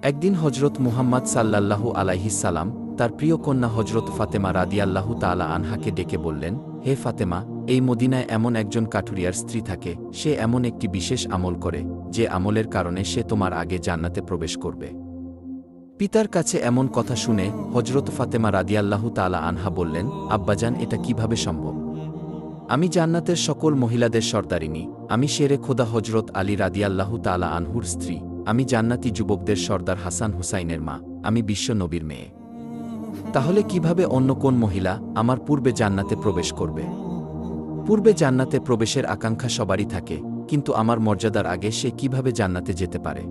একদিন হজরত মুহাম্মদ সাল্লাল্লাহু আলাইহিস সালাম তার প্রিয় কন্যা হজরত ফাতেমা রাদিয়াল্লাহু তাআলা আনহাকে ডেকে বললেন, হে ফাতেমা, এই মদিনায় এমন একজন কাঠুরিয়ার স্ত্রী থাকে, সে এমন একটি বিশেষ আমল করে, যে আমলের কারণে সে তোমার আগে জান্নাতে প্রবেশ করবে। পিতার কাছে এমন কথা শুনে হজরত ফাতেমা রাদিয়াল্লাহু তাআলা আনহা বললেন, আব্বাজান, এটা কিভাবে সম্ভব? আমি জান্নাতের সকল মহিলাদের সর্দারিনী, আমি শেরে খোদা হজরত আলী রাদিয়াল্লাহু তাআলা আনহুর স্ত্রী, আমি জান্নাতি যুবকদের সর্দার হাসান হুসাইনের মা, আমি বিশ্ব নবীর মেয়ে। তাহলে কিভাবে অন্য কোন মহিলা আমার পূর্বে জান্নাতে প্রবেশ করবে? পূর্বে জান্নাতে প্রবেশের আকাঙ্ক্ষা সবারই থাকে, কিন্তু আমার মর্যাদার আগে সে কিভাবে জান্নাতে যেতে পারে?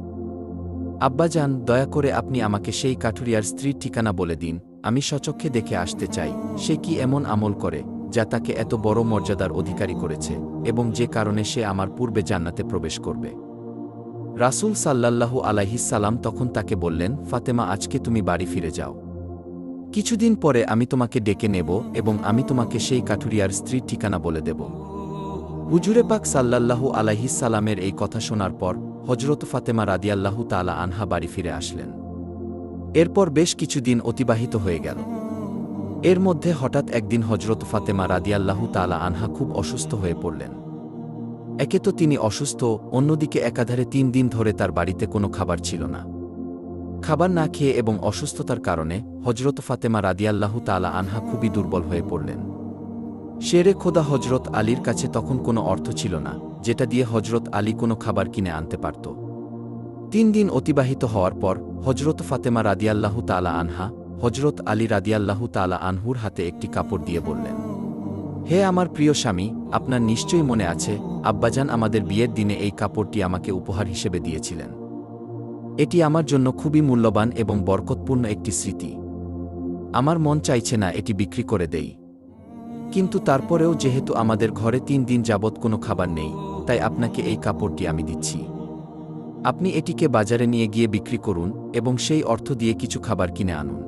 আব্বাজান, দয়া করে আপনি আমাকে সেই কাঠুরিয়ার স্ত্রীর ঠিকানা বলে দিন, আমি স্বচক্ষে দেখে আসতে চাই, সে কি এমন আমল করে যা তাকে এত বড় মর্যাদার অধিকারী করেছে, এবং যে কারণে সে আমার পূর্বে জান্নাতে প্রবেশ করবে। রাসূল সাল্লাল্লাহু আলাইহিস সালাম তখন তাকে বললেন, ফাতেমা, আজকে তুমি বাড়ি ফিরে যাও। কিছুদিন পরে আমি তোমাকে ডেকে নেব এবং আমি তোমাকে সেই কাঠুরিয়ার স্ত্রীর ঠিকানা বলে দেব। হুজুরে পাক সাল্লাল্লাহু আলাইহিস সালামের এই কথা শোনার পর হজরত ফাতেমা রাদিয়াল্লাহু তাআলা আনহা বাড়ি ফিরে আসলেন। এরপর বেশ কিছুদিন অতিবাহিত হয়ে গেল। এর মধ্যে হঠাৎ একদিন হজরত ফাতেমা রাদিয়াল্লাহু তাআলা আনহা খুব অসুস্থ হয়ে পড়লেন। একে তো তিনি অসুস্থ, অন্যদিকে একাধারে 3 দিন ধরে তার বাড়িতে কোনো খাবার ছিল না। খাবার না খেয়ে এবং অসুস্থতার কারণে হজরত ফাতেমা রাদিয়াল্লাহু তাআলা আনহা খুবই দুর্বল হয়ে পড়লেন। শেরে খোদা হজরত আলীর কাছে তখন কোনো অর্থ ছিল না, যেটা দিয়ে হজরত আলী কোনো খাবার কিনে আনতে পারত। 3 দিন অতিবাহিত হওয়ার পর হজরত ফাতেমা রাদিয়াল্লাহু তাআলা আনহা হজরত আলী রাদিয়াল্লাহু তাআলা আনহুর হাতে একটি কাপড় দিয়ে বললেন, হে আমার প্রিয় স্বামী, আপনার নিশ্চয়ই মনে আছে, আব্বাজান আমাদের বিয়ের দিনে এই কাপড়টি আমাকে উপহার হিসেবে দিয়েছিলেন। এটি আমার জন্য খুবই মূল্যবান এবং বরকতপূর্ণ একটি স্মৃতি। আমার মন চাইছে না এটি বিক্রি করে দেই, কিন্তু তারপরেও যেহেতু আমাদের ঘরে 3 দিন যাবৎ কোনো খাবার নেই, তাই আপনাকে এই কাপড়টি আমি দিচ্ছি। আপনি এটিকে বাজারে নিয়ে গিয়ে বিক্রি করুন এবং সেই অর্থ দিয়ে কিছু খাবার কিনে আনুন।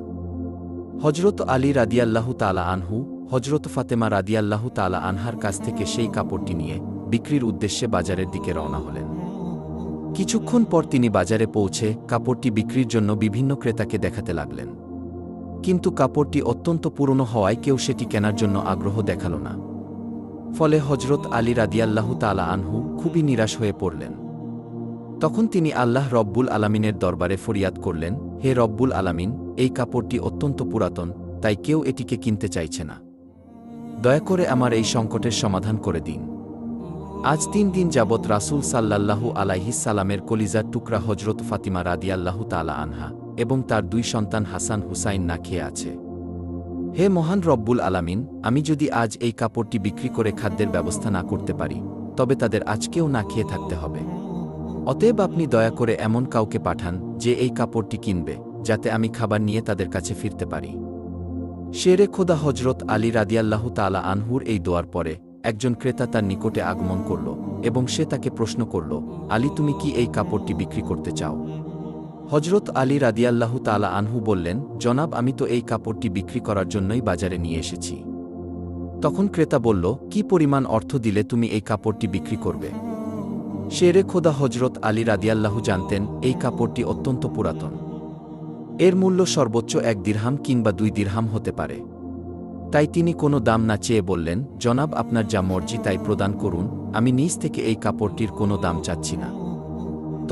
হজরত আলী রাদিয়াল্লাহু তাআলা আনহু হজরত ফাতেমা রাদিয়াল্লাহু তাআলা আনহার কাছ থেকে সেই কাপড়টি নিয়ে বিক্রির উদ্দেশ্যে বাজারের দিকে রওনা হলেন। কিছুক্ষণ পর তিনি বাজারে পৌঁছে কাপড়টি বিক্রির জন্য বিভিন্ন ক্রেতাকে দেখাতে লাগলেন, কিন্তু কাপড়টি অত্যন্ত পুরনো হওয়ায় কেউ সেটি কেনার জন্য আগ্রহ দেখাল না। ফলে হজরত আলী রাদিয়াল্লাহু তাআলা আনহু খুবই নিরাশ হয়ে পড়লেন। তখন তিনি আল্লাহ রব্বুল আলামিনের দরবারে ফরিয়াদ করলেন, হে রব্বুল আলামিন, এই কাপড়টি অত্যন্ত পুরাতন, তাই কেউ এটিকে কিনতে চাইছে না। দয়া করে আমার এই সংকটের সমাধান করে দিন। আজ 3 দিন যাবৎ রাসূল সাল্লাল্লাহু আলাইহিস সালামের কলিজার টুকরা হজরত ফাতিমা রাদিয়াল্লাহু তাআলা আনহা এবং তার 2 সন্তান হাসান হুসাইন না খেয়ে আছে। হে মহান রব্বুল আলামিন, আমি যদি আজ এই কাপড়টি বিক্রি করে খাদ্যের ব্যবস্থা না করতে পারি, তবে তাদের আজকেও না খেয়ে থাকতে হবে। অতএব আপনি দয়া করে এমন কাউকে পাঠান যে এই কাপড়টি কিনবে, যাতে আমি খাবার নিয়ে তাদের কাছে ফিরতে পারি। শেরে খোদা হজরত আলী রাদিয়াল্লাহু তাআলা আনহুর এই দোয়ার পরে একজন ক্রেতা তার নিকটে আগমন করল এবং সে তাকে প্রশ্ন করল, আলী, তুমি কি এই কাপড়টি বিক্রি করতে চাও? হজরত আলী রাদিয়াল্লাহু তাআলা আনহু বললেন, জনাব, আমি তো এই কাপড়টি বিক্রি করার জন্যই বাজারে নিয়ে এসেছি। তখন ক্রেতা বলল, কি পরিমাণ অর্থ দিলে তুমি এই কাপড়টি বিক্রি করবে? শেরে খোদা হজরত আলী রাদিয়াল্লাহু জানতেন এই কাপড়টি অত্যন্ত পুরাতন। এর মূল্য সর্বোচ্চ 1 দিরহাম কিংবা 2 দিরহাম হতে পারে। তাই তিনি কোনো দাম না চেয়ে বললেন, জনাব, আপনার যা মর্জি তাই প্রদান করুন, আমি নিজ থেকে এই কাপড়টির কোনো দাম চাচ্ছি না।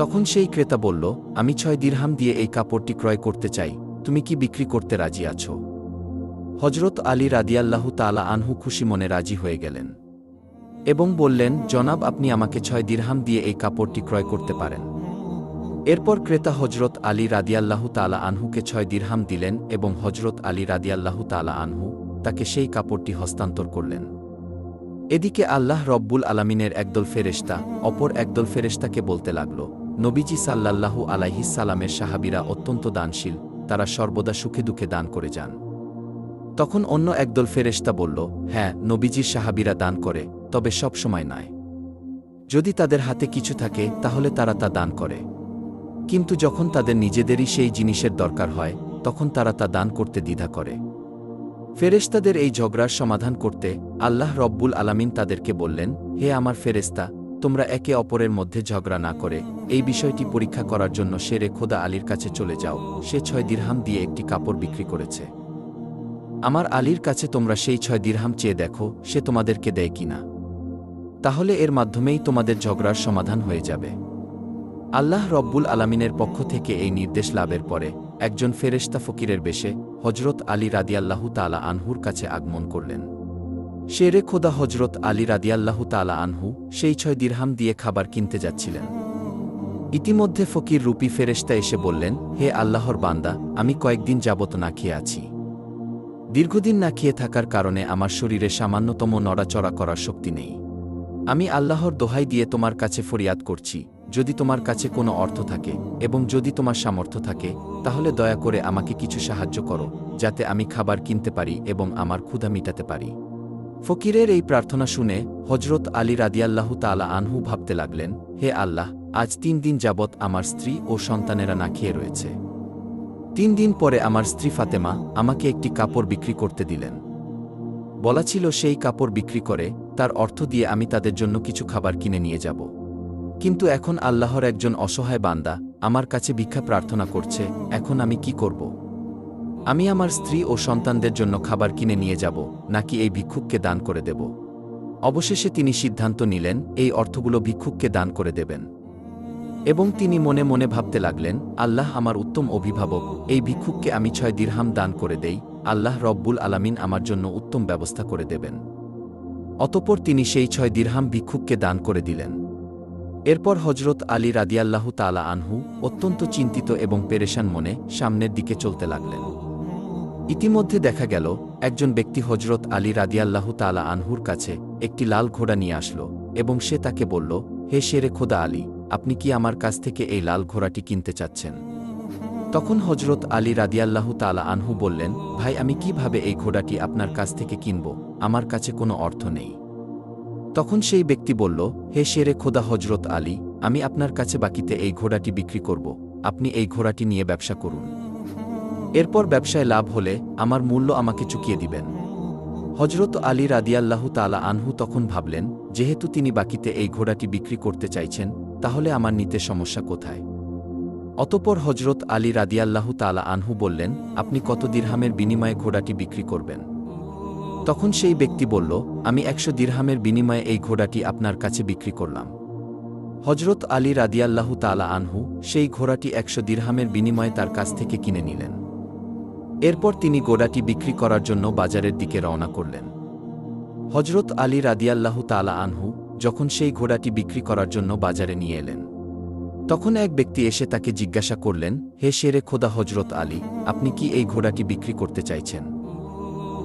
তখন সেই ক্রেতা বলল, আমি 6 দিরহাম দিয়ে এই কাপড়টি ক্রয় করতে চাই, তুমি কি বিক্রি করতে রাজি আছো? হজরত আলী রাদিয়াল্লাহু তাআলা আনহু খুশি মনে রাজি হয়ে গেলেন এবং বললেন, জনাব, আপনি আমাকে 6 দিরহাম দিয়ে এই কাপড়টি ক্রয় করতে পারেন। এরপর ক্রেতা হজরত আলী রাদিয়াল্লাহু তাআলা আনহুকে 6 দিরহাম দিলেন এবং হজরত আলী রাদিয়াল্লাহু তাআলা আনহু তাকে সেই কাপড়টি হস্তান্তর করলেন। এদিকে আল্লাহ রব্বুল আলামিনের একদল ফেরেশতা অপর একদল ফেরেশতাকে বলতে লাগল, নবীজি সাল্লাল্লাহু আলাইহিস সালামের সাহাবীরা অত্যন্ত দানশীল, তারা সর্বদা সুখে দুঃখে দান করে যান। তখন অন্য একদল ফেরেশতা বলল, হ্যাঁ, নবীজির সাহাবীরা দান করে, তবে সব সময় নয়। যদি তাদের হাতে কিছু থাকে তাহলে তারা তা দান করে, কিন্তু যখন তাদের নিজেদেরই সেই জিনিসের দরকার হয় তখন তারা তা দান করতে দ্বিধা করে। ফেরেশতাদের এই ঝগড়ার সমাধান করতে আল্লাহ রব্বুল আলামিন তাদেরকে বললেন, হে আমার ফেরেশতা, তোমরা একে অপরের মধ্যে ঝগড়া না করে এই বিষয়টি পরীক্ষা করার জন্য শেরে খোদা আলীর কাছে চলে যাও। সে 6 দিরহাম দিয়ে একটি কাপড় বিক্রি করেছে। আমার আলীর কাছে তোমরা সেই 6 দিরহাম চেয়ে দেখো সে তোমাদেরকে দেয় কিনা। তাহলে এর মাধ্যমেই তোমাদের ঝগড়ার সমাধান হয়ে যাবে। আল্লাহ রব্বুল আলামিনের পক্ষ থেকে এই নির্দেশ লাভের পরে একজন ফেরেশতা ফকিরের বেশে হজরত আলী রাদিয়াল্লাহু তাআলা আনহুর কাছে আগমন করলেন। শেরে খোদা হজরত আলী রাদিয়াল্লাহু তাআলা আনহু সেই 6 দিরহাম দিয়ে খাবার কিনতে যাচ্ছিলেন। ইতিমধ্যে ফকির রূপী ফেরেশতা এসে বললেন, হে আল্লাহর বান্দা, আমি কয়েকদিন যাবত না খেয়ে আছি। দীর্ঘদিন না খেয়ে থাকার কারণে আমার শরীরে সামান্যতম নড়াচড়া করার শক্তি নেই। আমি আল্লাহর দোহাই দিয়ে তোমার কাছে ফরিয়াদ করছি, যদি তোমার কাছে কোনো অর্থ থাকে এবং যদি তোমার সামর্থ্য থাকে তাহলে দয়া করে আমাকে কিছু সাহায্য করো, যাতে আমি খাবার কিনতে পারি এবং আমার ক্ষুধা মিটাতে পারি। ফকিরের এই প্রার্থনা শুনে হজরত আলী রাদিয়াল্লাহু তাআলা আনহু ভাবতে লাগলেন, হে আল্লাহ, আজ 3 দিন যাবৎ আমার স্ত্রী ও সন্তানেরা না খেয়ে রয়েছে। 3 দিন পরে আমার স্ত্রী ফাতেমা আমাকে একটি কাপড় বিক্রি করতে দিলেন। বলা ছিল সেই কাপড় বিক্রি করে তার অর্থ দিয়ে আমি তাদের জন্য কিছু খাবার কিনে নিয়ে যাব। কিন্তু এখন আল্লাহর একজন অসহায় বান্দা আমার কাছে ভিক্ষা প্রার্থনা করছে, এখন আমি কি করব? আমি আমার স্ত্রী ও সন্তানদের জন্য খাবার কিনে নিয়ে যাব নাকি এই ভিক্ষুককে দান করে দেব? অবশেষে তিনি সিদ্ধান্ত নিলেন এই অর্থগুলো ভিক্ষুককে দান করে দেবেন। এবং তিনি মনে মনে ভাবতে লাগলেন, আল্লাহ আমার উত্তম অভিভাবক, এই ভিক্ষুককে আমি 6 দিরহাম দান করে দেই, আল্লাহ রব্বুল আলামিন আমার জন্য উত্তম ব্যবস্থা করে দেবেন। অতঃপর তিনি সেই 6 দিরহাম ভিক্ষুককে দান করে দিলেন। এরপর হজরত আলী রাদিয়াল্লাহু তাআলা আনহু অত্যন্ত চিন্তিত এবং পেরেশান মনে সামনের দিকে চলতে লাগলেন। ইতিমধ্যে দেখা গেল একজন ব্যক্তি হজরত আলী রাদিয়াল্লাহু তাআলা আনহুর কাছে একটি লাল ঘোড়া নিয়ে আসলো এবং সে তাকে বলল, হে শেরে খোদা আলী, আপনি কি আমার কাছ থেকে এই লাল ঘোড়াটি কিনতে চাচ্ছেন? তখন হজরত আলী রাদিয়াল্লাহু তাআলা আনহু বললেন, ভাই, আমি কিভাবে এই ঘোড়াটি আপনার কাছ থেকে কিনব? আমার কাছে কোনো অর্থ নেই। তখন সেই ব্যক্তি বলল, হে শেরে খোদা হজরত আলী, আমি আপনার কাছে বাকিতে এই ঘোড়াটি বিক্রি করব, আপনি এই ঘোড়াটি নিয়ে ব্যবসা করুন। এরপর ব্যবসায় লাভ হলে আমার মূল্য আমাকে চুকিয়ে দিবেন। হজরত আলী রাদিয়াল্লাহু তাআলা আনহু তখন ভাবলেন, যেহেতু তিনি বাকিতে এই ঘোড়াটি বিক্রি করতে চাইছেন, তাহলে আমার নিতে সমস্যা কোথায়? অতঃপর হজরত আলী রাদিয়াল্লাহু তাআলা আনহু বললেন, আপনি কত দিরহামের বিনিময়ে ঘোড়াটি বিক্রি করবেন? তখন সেই ব্যক্তি বলল, আমি 100 দিরহামের বিনিময়ে এই ঘোড়াটি আপনার কাছে বিক্রি করলাম। হজরত আলী রাদিয়াল্লাহু তাআলা আনহু সেই ঘোড়াটি 100 দিরহামের বিনিময়ে তার কাছ থেকে কিনে নিলেন। এরপর তিনি ঘোড়াটি বিক্রি করার জন্য বাজারের দিকে রওনা করলেন। হজরত আলী রাদিয়াল্লাহু তাআলা আনহু যখন সেই ঘোড়াটি বিক্রি করার জন্য বাজারে নিয়ে এলেন, তখন এক ব্যক্তি এসে তাকে জিজ্ঞাসা করলেন, হে শেরে খোদা হজরত আলী, আপনি কি এই ঘোড়াটি বিক্রি করতে চাইছেন?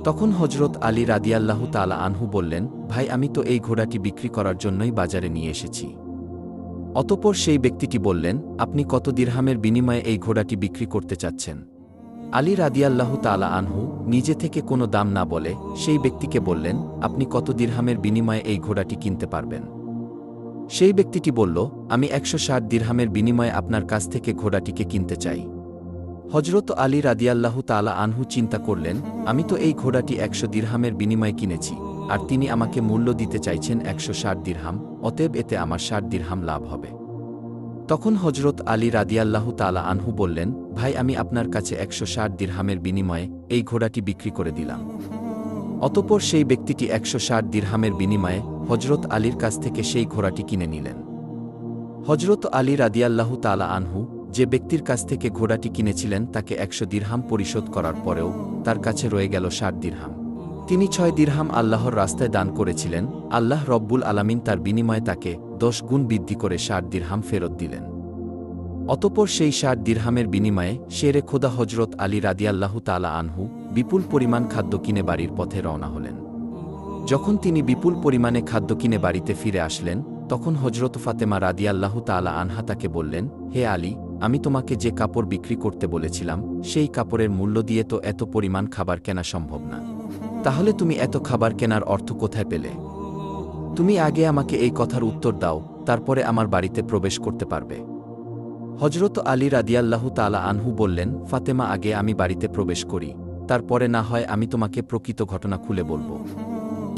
তখন হজরত আলী রাদিয়াল্লাহু তাআলা আনহু বললেন, ভাই, আমি তো এই ঘোড়াটি বিক্রি করার জন্যই বাজারে নিয়ে এসেছি। অতঃপর সেই ব্যক্তিটি বললেন, আপনি কত দিরহামের বিনিময়ে এই ঘোড়াটি বিক্রি করতে চাচ্ছেন? আলী রাদিয়াল্লাহু তাআলা আনহু নিজে থেকে কোনো দাম না বলে সেই ব্যক্তিকে বললেন, আপনি কত দিরহামের বিনিময়ে এই ঘোড়াটি কিনতে পারবেন? সেই ব্যক্তিটি বলল, আমি 160 দিরহামের বিনিময়ে আপনার কাছ থেকে ঘোড়াটিকে কিনতে চাই। হজরত আলী রাদিয়াল্লাহু তাআলা আনহু চিন্তা করলেন, আমি তো এই ঘোড়াটি 100 দিরহামের বিনিময়ে কিনেছি, আর তিনি আমাকে মূল্য দিতে চাইছেন 160 দিরহাম, অতএব এতে আমার 60 দিরহাম লাভ হবে। তখন হজরত আলী রাদিয়াল্লাহু তাআলা আনহু বললেন, ভাই, আমি আপনার কাছে 160 দিরহামের বিনিময়ে এই ঘোড়াটি বিক্রি করে দিলাম। অতঃপর সেই ব্যক্তিটি 160 দিরহামের বিনিময়ে হজরত আলীর কাছ থেকে সেই ঘোড়াটি কিনে নিলেন। হজরত আলী রাদিয়াল্লাহু তাআলা আনহু যে ব্যক্তির কাছ থেকে ঘোড়াটি কিনেছিলেন তাকে 100 দিরহাম পরিশোধ করার পরেও তার কাছে রয়ে গেল 60 দিরহাম। তিনি 6 দিরহাম আল্লাহর রাস্তায় দান করেছিলেন। আল্লাহ রব্বুল আলামিন তার বিনিময়ে তাকে 10 গুণ বৃদ্ধি করে 60 দিরহাম ফেরত দিলেন। অতঃপর সেই 60 দিরহামের বিনিময়ে শেরে খোদা হজরত আলী রাদিয়াল্লাহু তাআলা আনহু বিপুল পরিমাণ খাদ্য কিনে বাড়ির পথে রওনা হলেন। যখন তিনি বিপুল পরিমাণে খাদ্য কিনে বাড়িতে ফিরে আসলেন, তখন হজরত ফাতেমা রাদিয়াল্লাহু তাআলা আনহা তাকে বললেন, হে আলী, আমি তোমাকে যে কাপড় বিক্রি করতে বলেছিলাম সেই কাপড়ের মূল্য দিয়ে তো এত পরিমাণ খাবার কেনা সম্ভব না। তাহলে তুমি এত খাবার কেনার অর্থ কোথায় পেলে? তুমি আগে আমাকে এই কথার উত্তর দাও, তারপরে আমার বাড়িতে প্রবেশ করতে পারবে। হজরত আলী রাদিয়াল্লাহু তাআলা আনহু বললেন, ফাতেমা, আগে আমি বাড়িতে প্রবেশ করি, তারপরে না হয় আমি তোমাকে প্রকৃত ঘটনা খুলে বলবো।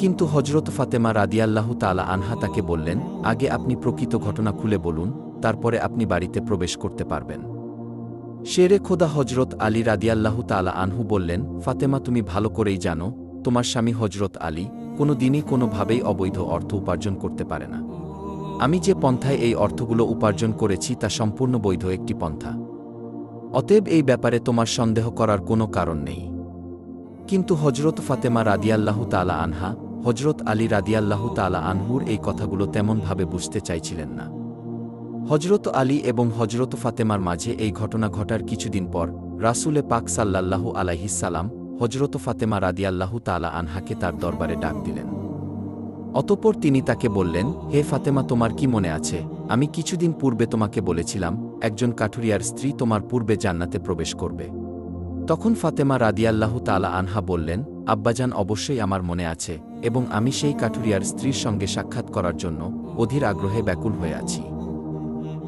কিন্তু হজরত ফাতেমা রাদিয়াল্লাহু তাআলা আনহা তাকে বললেন, আগে আপনি প্রকৃত ঘটনা খুলে বলুন, তারপরে আপনি বাড়িতে প্রবেশ করতে পারবেন। শেরে খোদা হজরত আলী রাদিয়াল্লাহু তাআলা আনহু বললেন, ফাতেমা তুমি ভালো করেই জানো, তোমার স্বামী হজরত আলী কোনো দিনই কোনোভাবেই অবৈধ অর্থ উপার্জন করতে পারে না। আমি যে পন্থায় এই অর্থগুলো উপার্জন করেছি তা সম্পূর্ণ বৈধ একটি পন্থা। অতএব এই ব্যাপারে তোমার সন্দেহ করার কোনো কারণ নেই। কিন্তু হজরত ফাতেমা রাদিয়াল্লাহু তাআলা আনহা হজরত আলী রাদিয়াল্লাহু তাআলা আনহুর এই কথাগুলো তেমনভাবে বুঝতে চাইছিলেন না। হজরত আলী এবং হজরত ফাতেমার মাঝে এই ঘটনা ঘটার কিছুদিন পর রাসূলে পাক সাল্লাল্লাহু আলাইহিস সালাম হজরত ফাতেমা রাদিয়াল্লাহু তাআলা আনহাকে তার দরবারে ডাক দিলেন। অতঃপর তিনি তাকে বললেন, হে ফাতেমা, তোমার কি মনে আছে, আমি কিছুদিন পূর্বে তোমাকে বলেছিলাম একজন কাঠুরিয়ার স্ত্রী তোমার পূর্বে জান্নাতে প্রবেশ করবে? তখন ফাতেমা রাদিয়াল্লাহু তাআলা আনহা বললেন, আব্বাজান, অবশ্যই আমার মনে আছে, এবং আমি সেই কাঠুরিয়ার স্ত্রীর সঙ্গে সাক্ষাৎ করার জন্য অধীর আগ্রহে ব্যাকুল হয়ে আছি।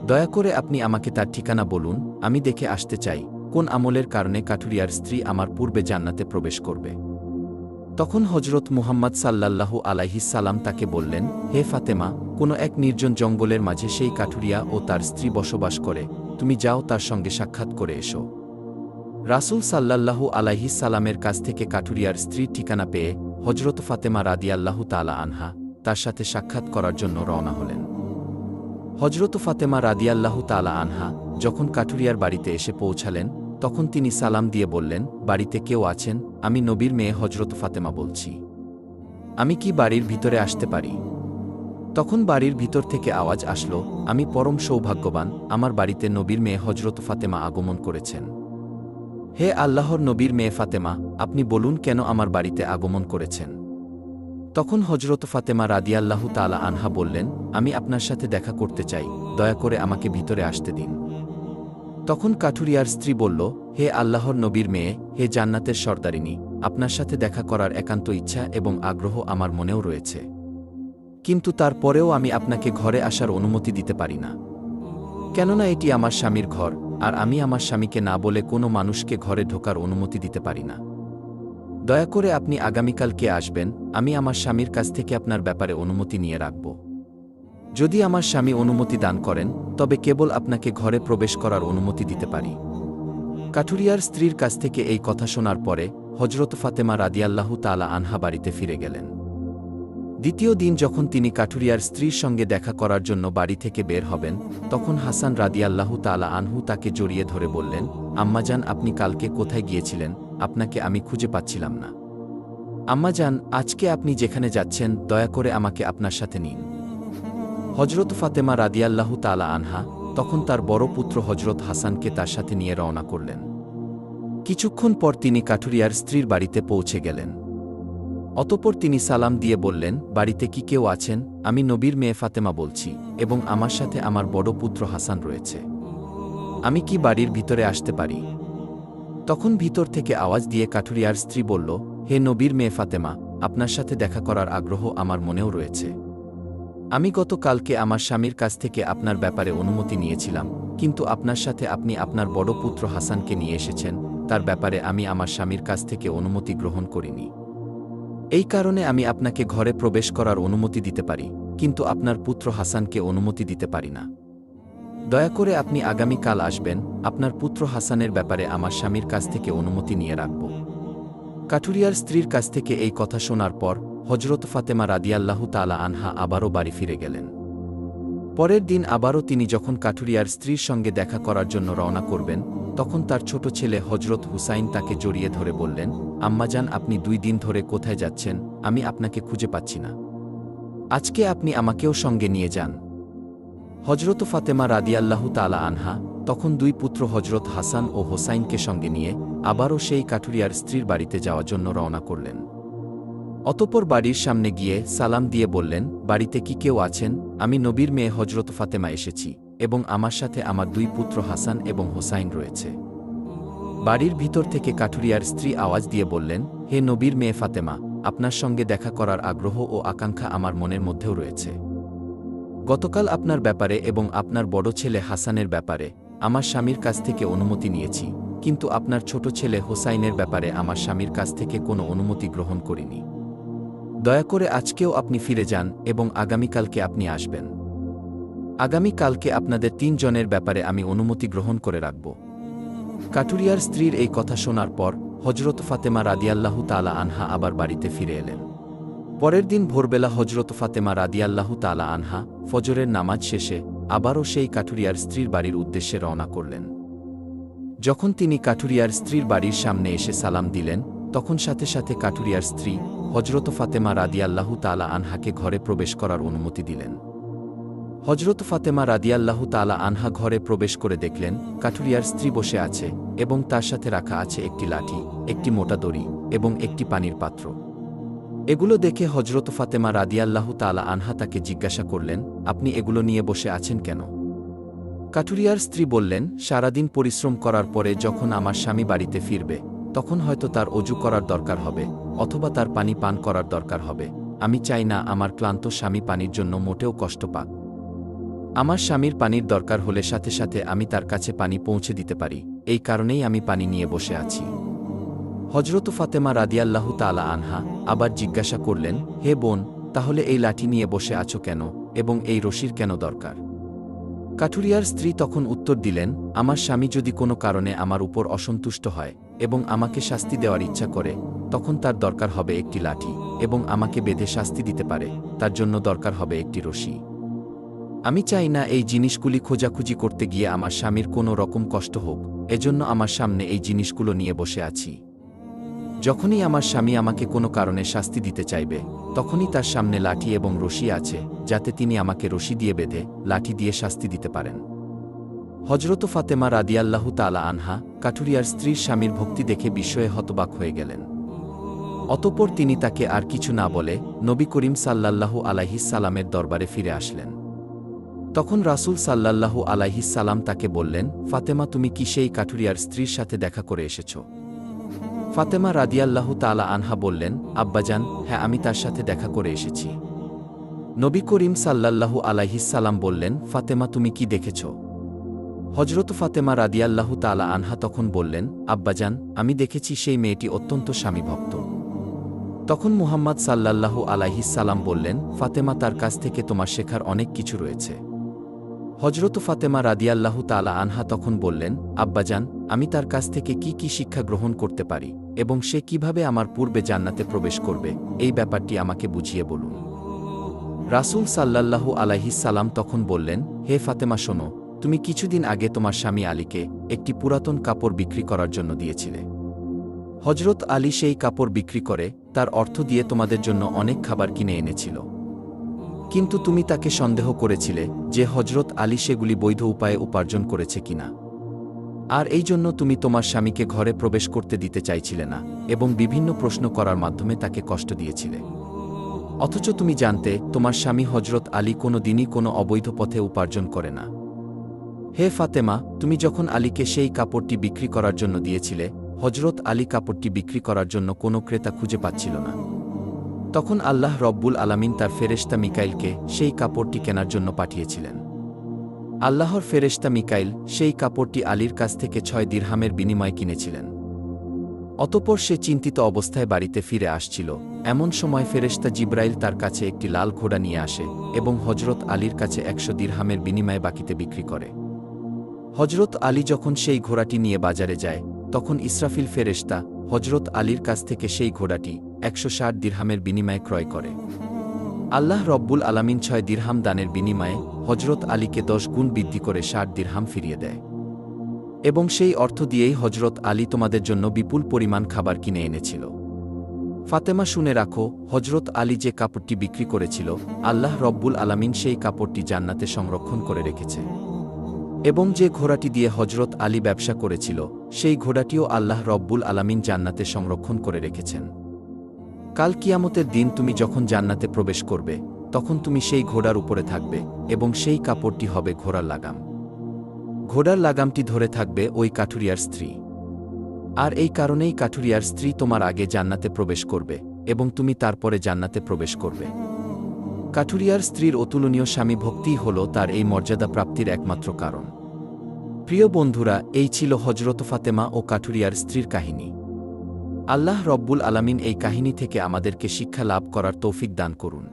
দয়া করে আপনি আমাকে তার ঠিকানা বলুন, আমি দেখে আসতে চাই কোন আমলের কারণে কাঠুরিয়ার স্ত্রী আমার পূর্বে জান্নাতে প্রবেশ করবে। তখন হজরত মুহাম্মদ সাল্লাল্লাহু আলাইহিস সালাম তাকে বললেন, হে ফাতেমা, কোনো এক নির্জন জঙ্গলের মাঝে সেই কাঠুরিয়া ও তার স্ত্রী বসবাস করে, তুমি যাও তার সঙ্গে সাক্ষাৎ করে এসো। রাসূল সাল্লাল্লাহু আলাইহিস সালামের কাছ থেকে কাঠুরিয়ার স্ত্রীর ঠিকানা পেয়ে হজরত ফাতেমা রাদিয়াল্লাহু তাআলা আনহা তার সাথে সাক্ষাৎ করার জন্য রওনা হলেন। হজরত ফাতেমা রাদিয়াল্লাহু তাআলা আনহা যখন কাঠুরিয়ার বাড়িতে এসে পৌঁছালেন, তখন তিনি সালাম দিয়ে বললেন, বাড়িতে কেউ আছেন? আমি নবীর মেয়ে হজরত ফাতেমা বলছি। আমি কি বাড়ির ভিতরে আসতে পারি? তখন বাড়ির ভিতর থেকে আওয়াজ আসলো, আমি পরম সৌভাগ্যবান, আমার বাড়িতে নবীর মেয়ে হজরত ফাতেমা আগমন করেছেন। হে আল্লাহর নবীর মেয়ে ফাতেমা, আপনি বলুন কেন আমার বাড়িতে আগমন করেছেন? তখন হজরত ফাতেমা রাদিয়াল্লাহু তাআলা আনহা বললেন, আমি আপনার সাথে দেখা করতে চাই, দয়া করে আমাকে ভিতরে আসতে দিন। তখন কাঠুরিয়ার স্ত্রী বলল, হে আল্লাহর নবীর মেয়ে, হে জান্নাতের সর্দারিনী, আপনার সাথে দেখা করার একান্ত ইচ্ছা এবং আগ্রহ আমার মনেও রয়েছে, কিন্তু তারপরেও আমি আপনাকে ঘরে আসার অনুমতি দিতে পারি না, কেননা এটি আমার স্বামীর ঘর, আর আমি আমার স্বামীকে না বলে কোনো মানুষকে ঘরে ঢোকার অনুমতি দিতে পারি না। দয়া করে আপনি আগামীকালকে আসবেন, আমি আমার স্বামীর কাছ থেকে আপনার ব্যাপারে অনুমতি নিয়ে রাখব। যদি আমার স্বামী অনুমতি দান করেন, তবে কেবল আপনাকে ঘরে প্রবেশ করার অনুমতি দিতে পারি। কাঠুরিয়ার স্ত্রীর কাছ থেকে এই কথা শোনার পরে হজরত ফাতেমা রাদিয়াল্লাহু তাআলা আনহা বাড়িতে ফিরে গেলেন। দ্বিতীয় দিন যখন তিনি কাঠুরিয়ার স্ত্রীর সঙ্গে দেখা করার জন্য বাড়ি থেকে বের হবেন, তখন হাসান রাদিয়াল্লাহু তাআলা আনহু তাকে জড়িয়ে ধরে বললেন, আম্মাজান, আপনি কালকে কোথায় গিয়েছিলেন? আপনাকে আমি খুঁজে পাচ্ছিলাম না। আম্মাজান, আজকে আপনি যেখানে যাচ্ছেন, দয়া করে আমাকে আপনার সাথে নিন। হজরত ফাতেমা রাদিয়াল্লাহু তাআলা আনহা তখন তার বড় পুত্র হজরত হাসানকে তার সাথে নিয়ে রওনা করলেন। কিছুক্ষণ পর তিনি কাঠুরিয়ার স্ত্রীর বাড়িতে পৌঁছে গেলেন। অতঃপর তিনি সালাম দিয়ে বললেন, বাড়িতে কি কেউ আছেন? আমি নবীর মেয়ে ফাতেমা বলছি, এবং আমার সাথে আমার বড় পুত্র হাসান রয়েছে। আমি কি বাড়ির ভিতরে আসতে পারি? তখন ভিতর থেকে আওয়াজ দিয়ে কাঠুরিয়ার স্ত্রী বলল, হে নবীর মেয়ে ফাতেমা, আপনার সাথে দেখা করার আগ্রহ আমার মনেও রয়েছে। আমি গতকালকে আমার স্বামীর কাছ থেকে আপনার ব্যাপারে অনুমতি নিয়েছিলাম, কিন্তু আপনার সাথে আপনি আপনার বড় পুত্র হাসানকে নিয়ে এসেছেন, তার ব্যাপারে আমি আমার স্বামীর কাছ থেকে অনুমতি গ্রহণ করিনি। এই কারণে আমি আপনাকে ঘরে প্রবেশ করার অনুমতি দিতে পারি, কিন্তু আপনার পুত্র হাসানকে অনুমতি দিতে পারি না। দয়া করে আপনি আগামীকাল আসবেন, আপনার পুত্র হাসানের ব্যাপারে আমার স্বামীর কাছ থেকে অনুমতি নিয়ে রাখব। কাঠুরিয়ার স্ত্রীর কাছ থেকে এই কথা শোনার পর হজরত ফাতেমা রাদিয়াল্লাহু তাআলা আনহা আবারও বাড়ি ফিরে গেলেন। পরের দিন আবারও তিনি যখন কাঠুরিয়ার স্ত্রীর সঙ্গে দেখা করার জন্য রওনা করবেন, তখন তার ছোট ছেলে হজরত হুসাইন তাকে জড়িয়ে ধরে বললেন, আম্মাজান, আপনি 2 দিন ধরে কোথায় যাচ্ছেন? আমি আপনাকে খুঁজে পাচ্ছি না। আজকে আপনি আমাকেও সঙ্গে নিয়ে যান। হজরত ফাতেমা রাদিয়াল্লাহু তাআলা আনহা তখন 2 পুত্র হজরত হাসান ও হোসাইনকে সঙ্গে নিয়ে আবারও সেই কাঠুরিয়ার স্ত্রীর বাড়িতে যাওয়ার জন্য রওনা করলেন। অতঃপর বাড়ির সামনে গিয়ে সালাম দিয়ে বললেন, বাড়িতে কি কেউ আছেন? আমি নবীর মেয়ে হজরত ফাতেমা এসেছি, এবং আমার সাথে আমার 2 পুত্র হাসান এবং হোসাইন রয়েছে। বাড়ির ভিতর থেকে কাঠুরিয়ার স্ত্রী আওয়াজ দিয়ে বললেন, হে নবীর মেয়ে ফাতেমা, আপনার সঙ্গে দেখা করার আগ্রহ ও আকাঙ্ক্ষা আমার মনের মধ্যেও রয়েছে। গতকাল আপনার ব্যাপারে এবং আপনার বড় ছেলে হাসানের ব্যাপারে আমার স্বামীর কাছ থেকে অনুমতি নিয়েছি, কিন্তু আপনার ছোট ছেলে হোসাইনের ব্যাপারে আমার স্বামীর কাছ থেকে কোনো অনুমতি গ্রহণ করিনি। দয়া করে আজকেও আপনি ফিরে যান এবং আগামীকালকে আপনি আসবেন। আগামীকালকে আপনাদের 3 জনের ব্যাপারে আমি অনুমতি গ্রহণ করে রাখব। কাঠুরিয়ার স্ত্রীর এই কথা শোনার পর হজরত ফাতেমা রাদিয়াল্লাহু তাআলা আনহা আবার বাড়িতে ফিরে এলেন। পরের দিন ভোরবেলা হজরত ফাতেমা রাদিয়াল্লাহু তাআলা আনহা ফজরের নামাজ শেষে আবারও সেই কাঠুরিয়ার স্ত্রীর বাড়ির উদ্দেশ্যে রওনা করলেন। যখন তিনি কাঠুরিয়ার স্ত্রীর বাড়ির সামনে এসে সালাম দিলেন, তখন সাথে সাথে কাঠুরিয়ার স্ত্রী হজরত ফাতেমা রাদিয়াল্লাহু তাআলা আনহাকে ঘরে প্রবেশ করার অনুমতি দিলেন। হজরত ফাতেমা রাদিয়াল্লাহু তাআলা আনহা ঘরে প্রবেশ করে দেখলেন কাঠুরিয়ার স্ত্রী বসে আছে এবং তার সাথে রাখা আছে একটি লাঠি, একটি মোটা দড়ি এবং একটি পানির পাত্র। এগুলো দেখে হজরত ফাতেমা রাদিয়াল্লাহু তাআলা আনহা তাকে জিজ্ঞাসা করলেন, আপনি এগুলো নিয়ে বসে আছেন কেন? কাঠুরিয়ার স্ত্রী বললেন, সারাদিন পরিশ্রম করার পরে যখন আমার স্বামী বাড়িতে ফিরবে তখন হয়তো তার অজু করার দরকার হবে অথবা তার পানি পান করার দরকার হবে। আমি চাই না আমার ক্লান্ত স্বামী পানির জন্য মোটেও কষ্ট পাক। আমার স্বামীর পানির দরকার হলে সাথে সাথে আমি তার কাছে পানি পৌঁছে দিতে পারি, এই কারণেই আমি পানি নিয়ে বসে আছি। হজরত ফাতেমা রাদিয়াল্লাহু তাআলা আনহা আবার জিজ্ঞাসা করলেন, হে বোন, তাহলে এই লাঠি নিয়ে বসে আছো কেন এবং এই রশির কেন দরকার? কাঠুরিয়ার স্ত্রী তখন উত্তর দিলেন, আমার স্বামী যদি কোনো কারণে আমার উপর অসন্তুষ্ট হয় এবং আমাকে শাস্তি দেওয়ার ইচ্ছা করে, তখন তার দরকার হবে একটি লাঠি এবং আমাকে বেঁধে শাস্তি দিতে পারে, তার জন্য দরকার হবে একটি রশি। আমি চাই না এই জিনিসগুলি খোঁজাখুঁজি করতে গিয়ে আমার স্বামীর কোনো রকম কষ্ট হোক, এজন্য আমার সামনে এই জিনিসগুলো নিয়ে বসে আছি। যখনই আমার স্বামী আমাকে কোনো কারণে শাস্তি দিতে চাইবে, তখনই তার সামনে লাঠি এবং রশি আছে, যাতে তিনি আমাকে রশি দিয়ে বেঁধে লাঠি দিয়ে শাস্তি দিতে পারেন। হজরত ফাতেমা রাদিয়াল্লাহু তাআলা আনহা কাঠুরিয়ার স্ত্রীর স্বামীর ভক্তি দেখে বিস্ময়ে হতবাক হয়ে গেলেন। অতঃপর তিনি তাকে আর কিছু না বলে নবী করিম সাল্লাল্লাহু আলাইহিস সালামের দরবারে ফিরে আসলেন। তখন রাসূল সাল্লাল্লাহু আলাইহিস সালাম তাকে বললেন, ফাতেমা, তুমি কি সেই কাঠুরিয়ার স্ত্রীর সাথে দেখা করে এসেছ? ফাতেমা রাদিয়াল্লাহু তাআলা আনহা বললেন, আব্বাজান, হ্যাঁ, আমি তার সাথে দেখা করে এসেছি। নবী করিম সাল্লাল্লাহু আলাইহিস সালাম বললেন, ফাতেমা, তুমি কি দেখেছ? হজরত ফাতেমা রাদিয়াল্লাহু তাআলা আনহা তখন বললেন, আব্বাজান, আমি দেখেছি সেই মেয়েটি অত্যন্ত স্বামীভক্ত। তখন মুহাম্মদ সাল্লাল্লাহু আলাইহিস সালাম বললেন, ফাতেমা, তার কাছ থেকে তোমার শেখার অনেক কিছু রয়েছে। হজরত ফাতেমা রাদিয়াল্লাহু তাআলা আনহা তখন বললেন, আব্বাজান, আমি তার কাছ থেকে কি কি শিক্ষা গ্রহণ করতে পারি এবং সে কিভাবে আমার পূর্বে জান্নাতে প্রবেশ করবে, এই ব্যাপারটি আমাকে বুঝিয়ে বলুন। রাসূল সাল্লাল্লাহু আলাইহিস সালাম তখন বললেন, হে ফাতেমা, শোনো, তুমি কিছুদিন আগে তোমার স্বামী আলীকে একটি পুরাতন কাপড় বিক্রি করার জন্য দিয়েছিলে। হজরত আলী সেই কাপড় বিক্রি করে তার অর্থ দিয়ে তোমাদের জন্য অনেক খাবার কিনে এনেছিল। কিন্তু তুমি তাকে সন্দেহ করেছিলে যে হজরত আলী সেগুলি বৈধ উপায়ে উপার্জন করেছে কিনা, আর এই জন্য তুমি তোমার স্বামীকে ঘরে প্রবেশ করতে দিতে চাইছিলে না এবং বিভিন্ন প্রশ্ন করার মাধ্যমে তাকে কষ্ট দিয়েছিলে। অথচ তুমি জানতে তোমার স্বামী হজরত আলী কোনো দিনই কোনো অবৈধ পথে উপার্জন করে না। হে ফাতেমা, তুমি যখন আলীকে সেই কাপড়টি বিক্রি করার জন্য দিয়েছিলে, হজরত আলী কাপড়টি বিক্রি করার জন্য কোনো ক্রেতা খুঁজে পাচ্ছিল না। তখন আল্লাহ রব্বুল আলামিন তার ফেরেশতা মিকাইলকে সেই কাপড়টি কেনার জন্য পাঠিয়েছিলেন। আল্লাহর ফেরেশতা মিকাইল সেই কাপড়টি আলীর কাছ থেকে 6 দিরহামের বিনিময়ে কিনেছিলেন। অতঃপর সে চিন্তিত অবস্থায় বাড়িতে ফিরে আসছিল, এমন সময় ফেরেশতা জিব্রাইল তার কাছে একটি লাল ঘোড়া নিয়ে আসে এবং হজরত আলীর কাছে 100 দিরহামের বিনিময়ে বাকিতে বিক্রি করে। হজরত আলী যখন সেই ঘোড়াটি নিয়ে বাজারে যায়, তখন ইসরাফিল ফেরেশতা হজরত আলীর কাছ থেকে সেই ঘোড়াটি 160 দিরহামের বিনিময়ে ক্রয় করে। আল্লাহ রব্বুল আলামিন 6 দিরহাম দানের বিনিময়ে হজরত আলীকে 10 গুণ বৃদ্ধি করে 60 দিরহাম ফিরিয়ে দেয় এবং সেই অর্থ দিয়েই হজরত আলী তোমাদের জন্য বিপুল পরিমাণ খাবার কিনে এনেছিল। ফাতেমা, শুনে রাখো, হজরত আলী যে কাপড়টি বিক্রি করেছিল, আল্লাহ রব্বুল আলামিন সেই কাপড়টি জান্নাতে সংরক্ষণ করে রেখেছে এবং যে ঘোড়াটি দিয়ে হজরত আলী ব্যবসা করেছিল, সেই ঘোড়াটিও আল্লাহ রব্বুল আলামিন জান্নাতে সংরক্ষণ করে রেখেছেন। কাল কিয়ামতের দিন তুমি যখন জান্নাতে প্রবেশ করবে, তখন তুমি সেই ঘোড়ার উপরে থাকবে এবং সেই কাপড়টি হবে ঘোড়ার লাগাম। ঘোড়ার লাগামটি ধরে থাকবে ওই কাঠুরিয়ার স্ত্রী, আর এই কারণেই কাঠুরিয়ার স্ত্রী তোমার আগে জান্নাতে প্রবেশ করবে এবং তুমি তারপরে জান্নাতে প্রবেশ করবে। কাঠুরিয়ার স্ত্রীর অতুলনীয় স্বামী ভক্তিই হল তার এই মর্যাদা প্রাপ্তির একমাত্র কারণ। প্রিয় বন্ধুরা, এই ছিল হজরত ফাতেমা ও কাঠুরিয়ার স্ত্রীর কাহিনী। আল্লাহ রব্বুল আলামিন এই কাহিনী থেকে আমাদেরকে শিক্ষা লাভ করার তৌফিক দান করুন।